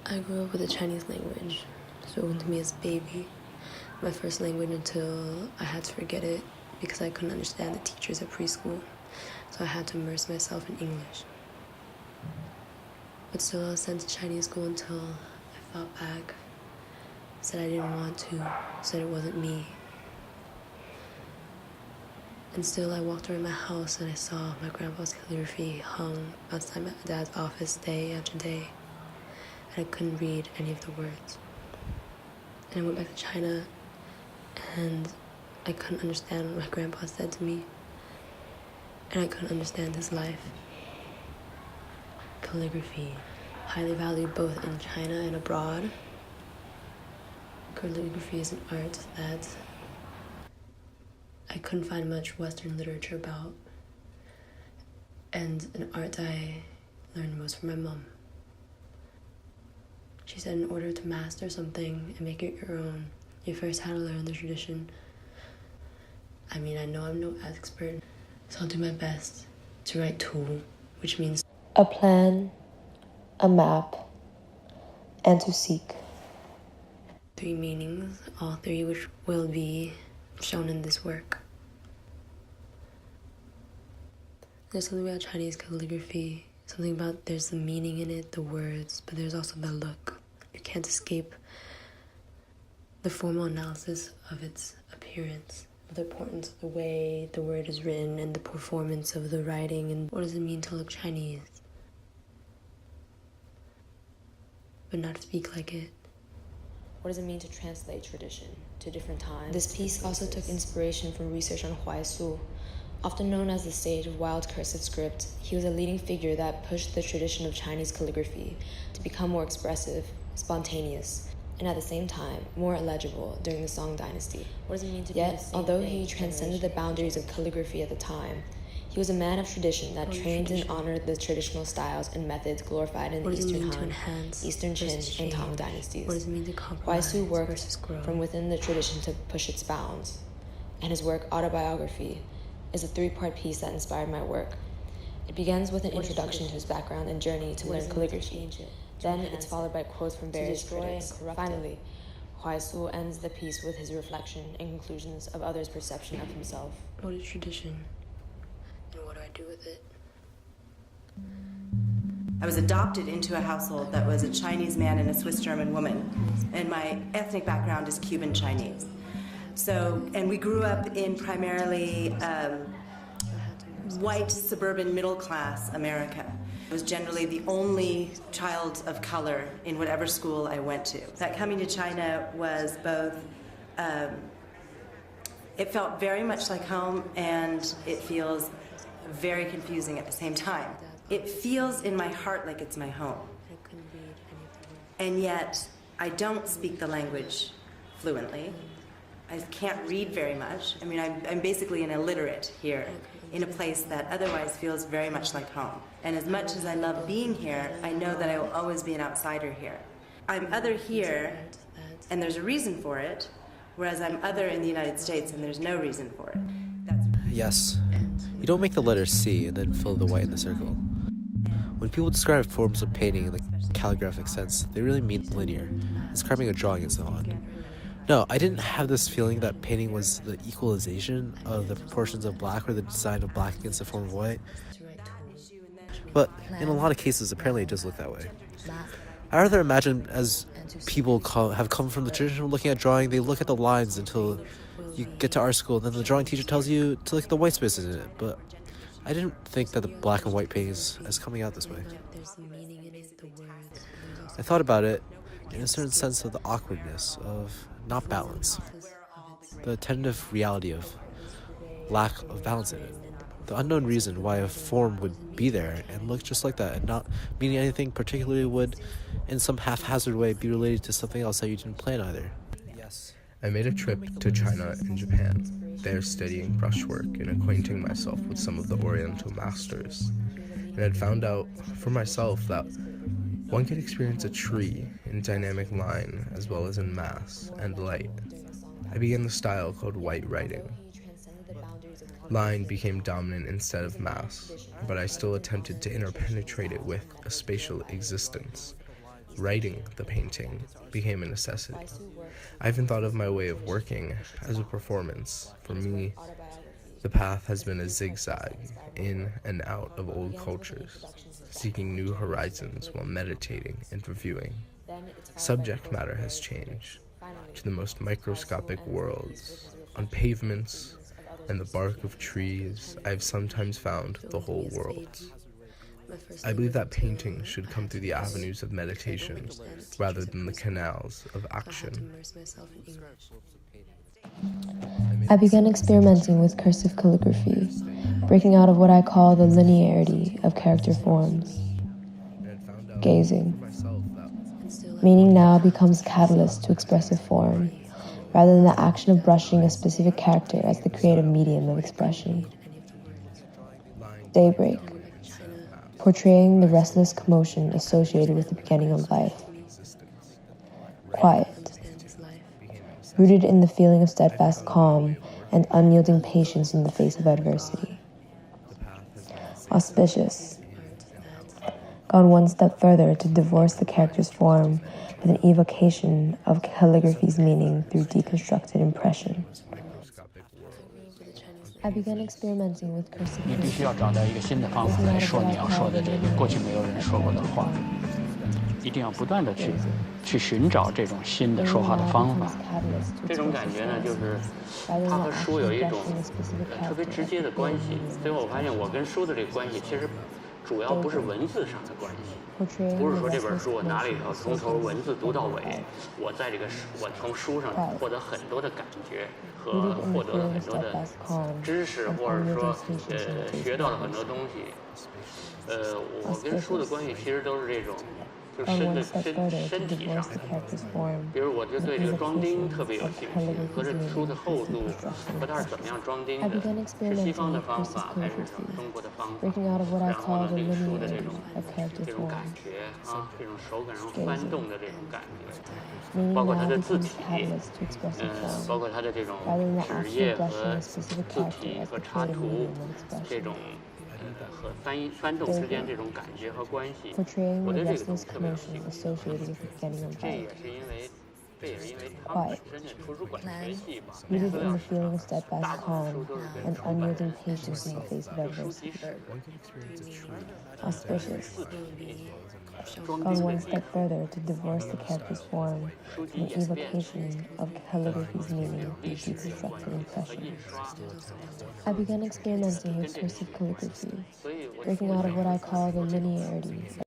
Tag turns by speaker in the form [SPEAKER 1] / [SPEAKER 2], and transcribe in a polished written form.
[SPEAKER 1] I grew up with the Chinese language, spoken to me as a baby. My first language until I had to forget it because I couldn't understand the teachers at preschool. So I had to immerse myself in English. But still I was sent to Chinese school until I fought back, said I didn't want to, said it wasn't me. And still I walked around my house and I saw my grandpa's calligraphy hung outside my dad's office day after day. And I couldn't read any of the words. And I went back to China and I couldn't understand what my grandpa said to me. And I couldn't understand his life. Calligraphy, highly valued both in China and abroad. Calligraphy is an art that I couldn't find much Western literature about, and an art I learned most from my mom. She said in order to master something and make it your own, you first had to learn the tradition. I mean, I know I'm no expert, so I'll do my best to write tu, which means
[SPEAKER 2] a plan, a map, and to seek.
[SPEAKER 1] 3 meanings, all 3 which will be shown in this work. There's something about Chinese calligraphy, something about there's the meaning in it, the words, but there's also the look. You can't escape the formal analysis of its appearance, of the importance of the way the word is written and the performance of the writing, and what does it mean to look Chinese, but not speak like it.
[SPEAKER 2] What does it mean to translate tradition to different times? This piece also took inspiration from research on Huaisu. Often known as the sage of wild cursive script, he was a leading figure that pushed the tradition of Chinese calligraphy to become more expressive, spontaneous, and at the same time, more illegible during the Song dynasty. What does it mean to Yet, although he transcended the boundaries of calligraphy at the time, he was a man of tradition that trained and honored the traditional styles and methods glorified in the Eastern Han, Eastern Qin, and Tang dynasties.
[SPEAKER 1] What does it mean to compromise
[SPEAKER 2] Huaisu worked
[SPEAKER 1] versus grow?
[SPEAKER 2] from within the tradition to push its bounds, and his work, Autobiography, is a 3-part piece that inspired my work. It begins with an introduction to his background and journey to learn calligraphy. Then it's followed by quotes from various critics. Finally, Huaisu ends the piece with his reflection and conclusions of others' perception of himself.
[SPEAKER 1] What is tradition? And what do I do with it?
[SPEAKER 3] I was adopted into a household that was a Chinese man and a Swiss German woman, and my ethnic background is Cuban Chinese. So, and we grew up in primarily white suburban middle class America. I was generally the only child of color in whatever school I went to. That coming to China was both, it felt very much like home, and it feels very confusing at the same time. It feels in my heart like it's my home. And yet, I don't speak the language fluently. I can't read very much. I mean, I'm basically an illiterate here in a place that otherwise feels very much like home. And as much as I love being here, I know that I will always be an outsider here. I'm other here, and there's a reason for it, whereas I'm other in the United States, and there's no reason for it.
[SPEAKER 4] Yes. You don't make the letter C and then fill the white in the circle. When people describe forms of painting in the calligraphic sense, they really mean linear, describing a drawing and so on. No, I didn't have this feeling that painting was the equalization of the proportions of black or the design of black against the form of white. But in a lot of cases, apparently it does look that way. I rather imagine as people have come from the tradition of looking at drawing, they look at the lines until you get to art school, and then the drawing teacher tells you to look at the white spaces in it. But I didn't think that the black and white painting is coming out this way. I thought about it in a certain sense of the awkwardness of not balance, the tentative reality of lack of balance in it, the unknown reason why a form would be there and look just like that and not meaning anything particularly would, in some haphazard way, be related to something else that you didn't plan either. Yes.
[SPEAKER 5] I made a trip to China and Japan, there studying brushwork and acquainting myself with some of the Oriental masters, and had found out for myself that one can experience a tree in dynamic line as well as in mass and light. I began the style called white writing. Line became dominant instead of mass, but I still attempted to interpenetrate it with a spatial existence. writing the painting became a necessity. I even thought of my way of working as a performance. For me, the path has been a zigzag in and out of old cultures, seeking new horizons while meditating and reviewing. Subject matter has changed to the most microscopic worlds. On pavements and the bark of trees, I have sometimes found the whole world. I believe that painting should come through the avenues of meditation rather than the canals of action.
[SPEAKER 2] I began experimenting with cursive calligraphy, breaking out of what I call the linearity of character forms. Gazing. Meaning now becomes a catalyst to expressive form, rather than the action of brushing a specific character as the creative medium of expression. Daybreak. Portraying the restless commotion associated with the beginning of life. Quiet. Rooted in the feeling of steadfast calm and unyielding patience in the face of adversity. Auspicious. Gone one step further to divorce the character's form with an evocation of calligraphy's meaning through deconstructed impression. I began experimenting with cursive
[SPEAKER 6] 你必须要找到一个新的方法来说你要说的这个过去没有人说过的话，一定要不断的去寻找这种新的说话的方法。
[SPEAKER 7] 这种感觉呢，就是它和书有一种特别直接的关系。最后我发现，我跟书的这个关系其实主要不是文字上的关系，不是说这本书我拿了以后从头文字读到尾，我在这个我从书上获得很多的感觉和获得了很多的知识，或者说学到了很多东西。我跟书的关系其实都是这种。就身体上的，比如我就对这个装订特别有兴趣，和这书的厚度和它是怎么样装订的，是西方的方法还是中国的方法？然后呢，这个书的这种感觉啊，这种手感上翻动的这种感觉，包括它的字体，包括它的这种纸页和字体和插图这种。和翻动之间这种感觉和关系，我对这个东西特别有兴趣。这也是因为他们本身的图书馆学系嘛，资料市场大部分书都是跟出版社书籍室、字体。
[SPEAKER 2] Gone one step further to divorce the character's form from an evocation of calligraphy's meaning through deconstructed impression. I began experimenting with cursive calligraphy, breaking out of what I call the linearity